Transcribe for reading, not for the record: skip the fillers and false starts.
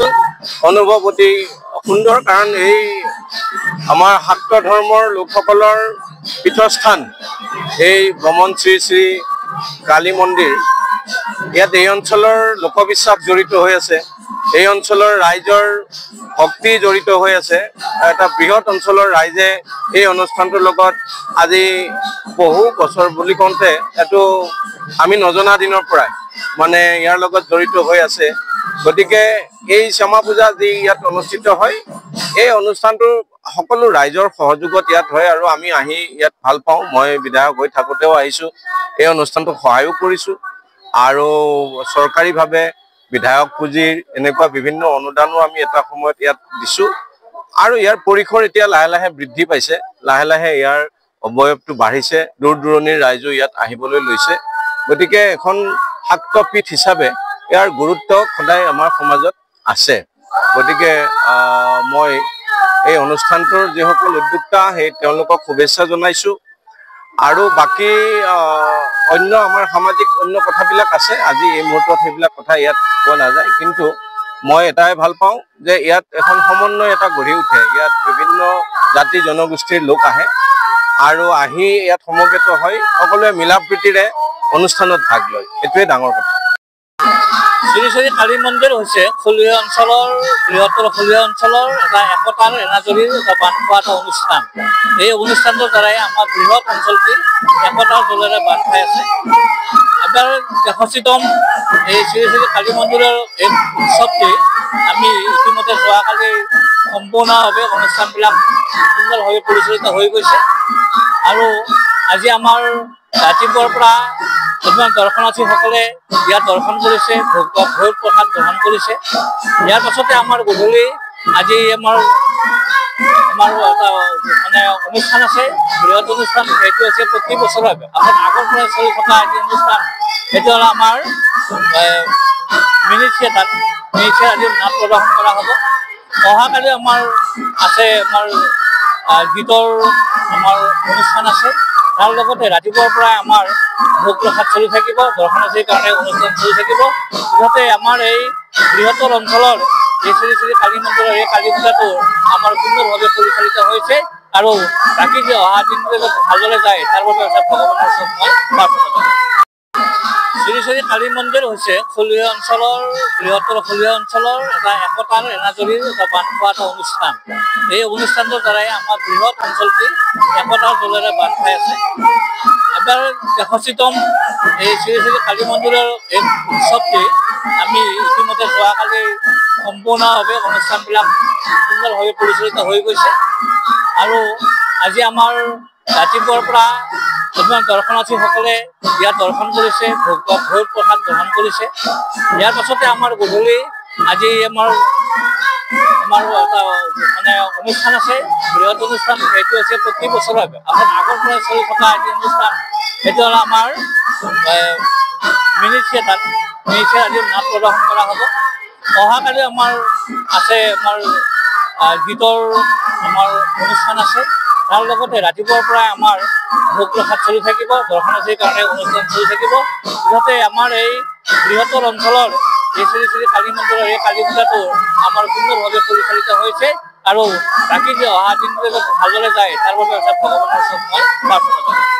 এইটো অনুভৱ অতি সুন্দৰ, কাৰণ এই আমাৰ শাক্ত ধৰ্মৰ লোকসকলৰ পীঠস্থান এই ভ্ৰমণ শ্ৰী শ্ৰী কালী মন্দিৰ। ইয়াত এই অঞ্চলৰ লোকবিশ্বাস জড়িত হৈ আছে, এই অঞ্চলৰ ৰাইজৰ ভক্তি জড়িত হৈ আছে। এটা বৃহৎ অঞ্চলৰ ৰাইজে এই অনুষ্ঠানটোৰ লগত আজি বহু বছৰ বুলি কওঁতে এইটো আমি নজনা দিনৰ পৰাই মানে ইয়াৰ লগত জড়িত হৈ আছে। গতিকে এই শ্যামা পূজা যি ইয়াত অনুষ্ঠিত হয়, এই অনুষ্ঠানটো সকলো ৰাইজৰ সহযোগত ইয়াত হয় আৰু আমি আহি ইয়াত ভাল পাওঁ। মই বিধায়ক হৈ থাকোঁতেও আহিছোঁ, এই অনুষ্ঠানটোক সহায়ো কৰিছোঁ আৰু চৰকাৰীভাৱে বিধায়ক পুঁজিৰ এনেকুৱা বিভিন্ন অনুদানো আমি এটা সময়ত ইয়াত দিছোঁ আৰু ইয়াৰ পৰিসৰ এতিয়া লাহে লাহে বৃদ্ধি পাইছে, লাহে লাহে ইয়াৰ অৱয়বটো বাঢ়িছে, দূৰ দূৰণিৰ ৰাইজো ইয়াত আহিবলৈ লৈছে। গতিকে এখন শাক্তপীঠ হিচাপে ইয়াৰ গুৰুত্ব সদায় আমাৰ সমাজত আছে। গতিকে মই এই অনুষ্ঠানটোৰ যিসকল উদ্যোক্তা তেওঁলোকক শুভেচ্ছা জনাইছোঁ আৰু বাকী অন্য আমাৰ সামাজিক অন্য কথাবিলাক আছে, আজি এই মুহূৰ্তত সেইবিলাক কথা ইয়াত কোৱা নাযায়। কিন্তু মই এটাই ভাল পাওঁ যে ইয়াত এখন সমন্বয় এটা গঢ়ি উঠে, ইয়াত বিভিন্ন জাতি জনগোষ্ঠীৰ লোক আহে আৰু আহি ইয়াত সমবেত হৈ সকলোৱে মিলা প্ৰীতিৰে অনুষ্ঠানত ভাগ লয়, এইটোৱে ডাঙৰ কথা। শ্ৰী শ্ৰী কালী মন্দিৰ হৈছে খলীয়া অঞ্চলৰ বৃহত্তৰ খলীয়া অঞ্চলৰ এটা একতাৰ এনাজৰীৰ এটা বান্ধ খোৱা এটা অনুষ্ঠান। এই অনুষ্ঠানটোৰ দ্বাৰাই আমাৰ বৃহৎ অঞ্চলটি একতাৰ দলেৰে বান্ধ খাই আছে। এবাৰ ৬৩তম এই শ্ৰী শ্ৰী কালী মন্দিৰৰ এই উৎসৱটি আমি ইতিমধ্যে যোৱাকালি সম্পূৰ্ণভাৱে অনুষ্ঠানবিলাক সুন্দৰভাৱে পৰিচালিত হৈ গৈছে আৰু আজি আমাৰ ৰাতিপুৱাৰ পৰা কিছুমান দৰ্শনাৰ্থীসকলে ইয়াত দৰ্শন কৰিছে, ভোগ প্ৰসাদ গ্ৰহণ কৰিছে। ইয়াৰ পাছতে আমাৰ গধূলি আজি আমাৰ এটা মানে অনুষ্ঠান আছে, বৃহৎ অনুষ্ঠান। সেইটো হৈছে প্ৰতি বছৰে আগৰ পৰা চলি থকা এটি অনুষ্ঠান। সেইটো হ'ল আমাৰ মিনি থিয়েটাৰ আজি নাট প্ৰদৰ্শন কৰা হ'ব। অহাকালি আমাৰ আছে আমাৰ গীতৰ আমাৰ অনুষ্ঠান আছে। তাৰ লগতে ৰাতিপুৱাৰ পৰাই আমাৰ ভোগ প্ৰসাদ চলি থাকিব, দৰ্শনাৰ্থীৰ কাৰণে অনুষ্ঠান চলি থাকিব। যাতে আমাৰ এই বৃহত্তৰ অঞ্চলৰ এই শ্ৰী শ্ৰী কালী মন্দিৰৰ এই কালী পূজাটো আমাৰ সুন্দৰভাৱে পৰিচালিত হৈছে আৰু বাকী যে অহা দিনটোলৈ ভালদৰে যায় তাৰ বাবে ভগৱানৰ ওচৰত মই প্ৰাৰ্থনা কৰোঁ। শ্ৰী শ্ৰী কালী মন্দিৰ হৈছে খলীয়া অঞ্চলৰ বৃহত্তৰ খলীয়া অঞ্চলৰ এটা একতাৰ এনাজৰীৰ এটা বান্ধ খোৱা এটা অনুষ্ঠান। এই অনুষ্ঠানটোৰ দ্বাৰাই আমাৰ বৃহৎ অঞ্চলটি একতাৰ দলেৰে বান্ধ খাই আছে। এবাৰ ৬৩তম এই শ্ৰী শ্ৰী কালী মন্দিৰৰ এই উৎসৱটি আমি ইতিমধ্যে যোৱাকালি সম্পূৰ্ণভাৱে অনুষ্ঠানবিলাক সুন্দৰভাৱে পৰিচালিত হৈ গৈছে আৰু আজি আমাৰ ৰাতিপুৱাৰ পৰা কিছুমান দৰ্শনাৰ্থীসকলে ইয়াত দৰ্শন কৰিছে, ভোগ প্ৰসাদ গ্ৰহণ কৰিছে। ইয়াৰ পাছতে আমাৰ গধূলি আজি আমাৰ এটা মানে অনুষ্ঠান আছে, বৃহৎ অনুষ্ঠান। সেইটো হৈছে প্ৰতি বছৰে আগৰ পৰা চলি থকা এটি অনুষ্ঠান। সেইটো হ'ল আমাৰ মিনি থিয়েটাৰ আজি নাট প্ৰদৰ্শন কৰা হ'ব। অহাকালি আমাৰ আছে আমাৰ গীতৰ আমাৰ অনুষ্ঠান আছে। তাৰ লগতে ৰাতিপুৱাৰ পৰাই আমাৰ ভোগ প্ৰসাদ চলি থাকিব, দৰ্শনাৰ্থীৰ কাৰণে অনুষ্ঠান চলি থাকিব। যাতে আমাৰ এই বৃহত্তৰ অঞ্চলৰ এই শ্ৰী শ্ৰী কালী মন্দিৰৰ এই কালী পূজাটো আমাৰ সুন্দৰভাৱে পৰিচালিত হৈছে আৰু বাকী যে অহা দিনটোলৈ ভালদৰে যায় তাৰ বাবে ভগৱানৰ ওচৰত মই প্ৰাৰ্থনা কৰোঁ।